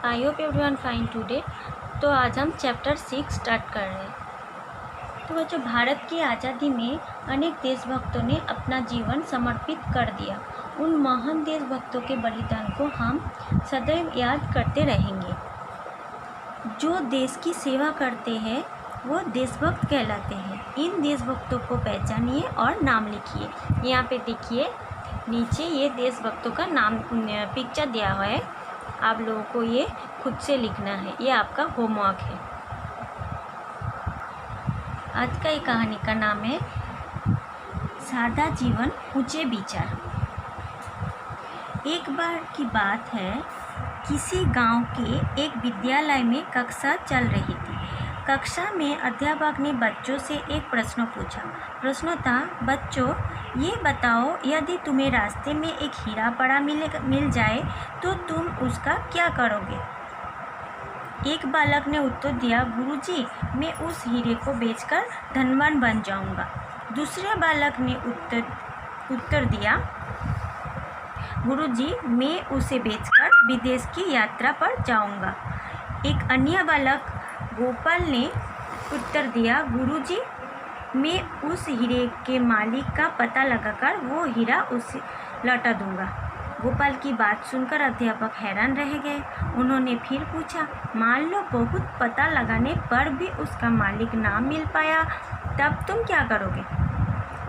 I hope everyone fine today. तो आज हम चैप्टर 6 स्टार्ट कर रहे हैं। तो बच्चों, भारत की आज़ादी में अनेक देशभक्तों ने अपना जीवन समर्पित कर दिया। उन महान देशभक्तों के बलिदान को हम सदैव याद करते रहेंगे। जो देश की सेवा करते हैं वो देशभक्त कहलाते हैं। इन देशभक्तों को पहचानिए और नाम लिखिए। यहाँ पे देखिए नीचे ये देशभक्तों का नाम पिक्चर दिया हुआ है। आप लोगों को ये खुद से लिखना है, ये आपका होमवर्क है। आज का ये कहानी का नाम है सादा जीवन ऊंचे विचार। एक बार की बात है, किसी गांव के एक विद्यालय में कक्षा चल रही थी। कक्षा में अध्यापक ने बच्चों से एक प्रश्न पूछा। प्रश्न था, बच्चों ये बताओ, यदि तुम्हें रास्ते में एक हीरा पड़ा मिल जाए तो तुम उसका क्या करोगे? एक बालक ने उत्तर दिया, गुरुजी मैं उस हीरे को बेचकर धनवान बन जाऊंगा। दूसरे बालक ने उत्तर दिया, गुरुजी मैं उसे बेचकर विदेश की यात्रा पर जाऊंगा। एक अन्य बालक गोपाल ने उत्तर दिया, गुरुजी मैं उस हीरे के मालिक का पता लगाकर वो हीरा उसे लौटा दूंगा। गोपाल की बात सुनकर अध्यापक हैरान रह गए। उन्होंने फिर पूछा, मान लो बहुत पता लगाने पर भी उसका मालिक ना मिल पाया, तब तुम क्या करोगे?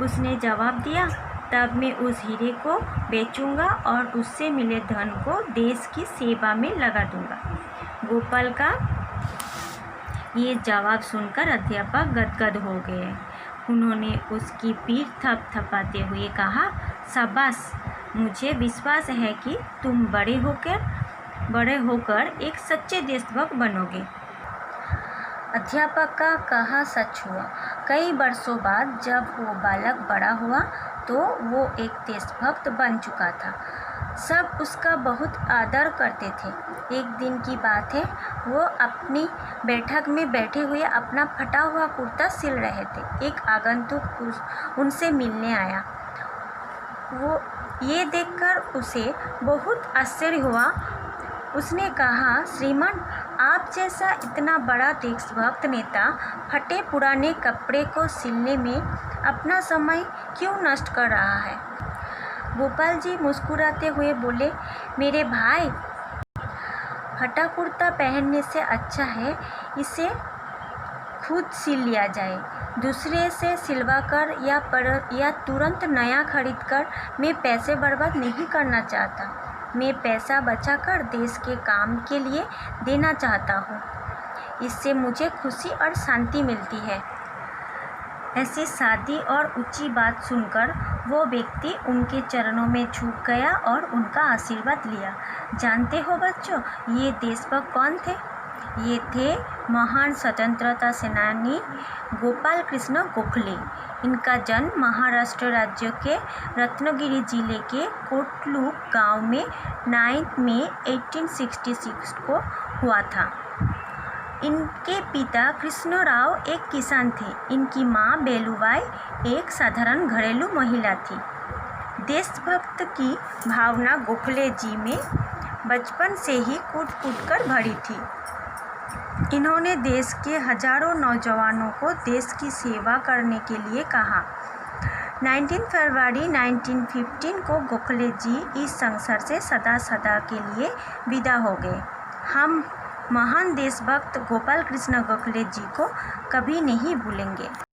उसने जवाब दिया, तब मैं उस हीरे को बेचूंगा और उससे मिले धन को देश की सेवा में लगा दूंगा। गोपाल का ये जवाब सुनकर अध्यापक गदगद हो गए। उन्होंने उसकी पीठ थपथपाते हुए कहा, शाबाश, मुझे विश्वास है कि तुम बड़े होकर एक सच्चे देशभक्त बनोगे। अध्यापक का कहा सच हुआ। कई वर्षों बाद जब वो बालक बड़ा हुआ तो वो एक देशभक्त बन चुका था। सब उसका बहुत आदर करते थे। एक दिन की बात है, वो अपनी बैठक में बैठे हुए अपना फटा हुआ कुर्ता सिल रहे थे। एक आगंतुक उनसे मिलने आया। वो ये देखकर उसे बहुत आश्चर्य हुआ। उसने कहा, श्रीमान, आप जैसा इतना बड़ा देशभक्त नेता फटे पुराने कपड़े को सिलने में अपना समय क्यों नष्ट कर रहा है? गोपाल जी मुस्कुराते हुए बोले, मेरे भाई, फटा कुर्ता पहनने से अच्छा है इसे खुद सिल लिया जाए। दूसरे से सिलवाकर या तुरंत नया खरीदकर मैं पैसे बर्बाद नहीं करना चाहता। मैं पैसा बचाकर देश के काम के लिए देना चाहता हूँ। इससे मुझे खुशी और शांति मिलती है। ऐसी सादी और ऊंची बात सुनकर वो व्यक्ति उनके चरणों में झुक गया और उनका आशीर्वाद लिया। जानते हो बच्चों, ये देशभक्त कौन थे? ये थे महान स्वतंत्रता सेनानी गोपाल कृष्ण गोखले। इनका जन्म महाराष्ट्र राज्य के रत्नागिरी जिले के कोटलू गांव में 9 मई 1866 को हुआ था। इनके पिता कृष्णराव एक किसान थे। इनकी मां बेलूबाई एक साधारण घरेलू महिला थी। देशभक्त की भावना गोखले जी में बचपन से ही कूट-कूट कर भरी थी। इन्होंने देश के हजारों नौजवानों को देश की सेवा करने के लिए कहा। 19 फरवरी 1915 को गोखले जी इस संसार से सदा के लिए विदा हो गए। हम महान देशभक्त गोपाल कृष्ण गोखले जी को कभी नहीं भूलेंगे।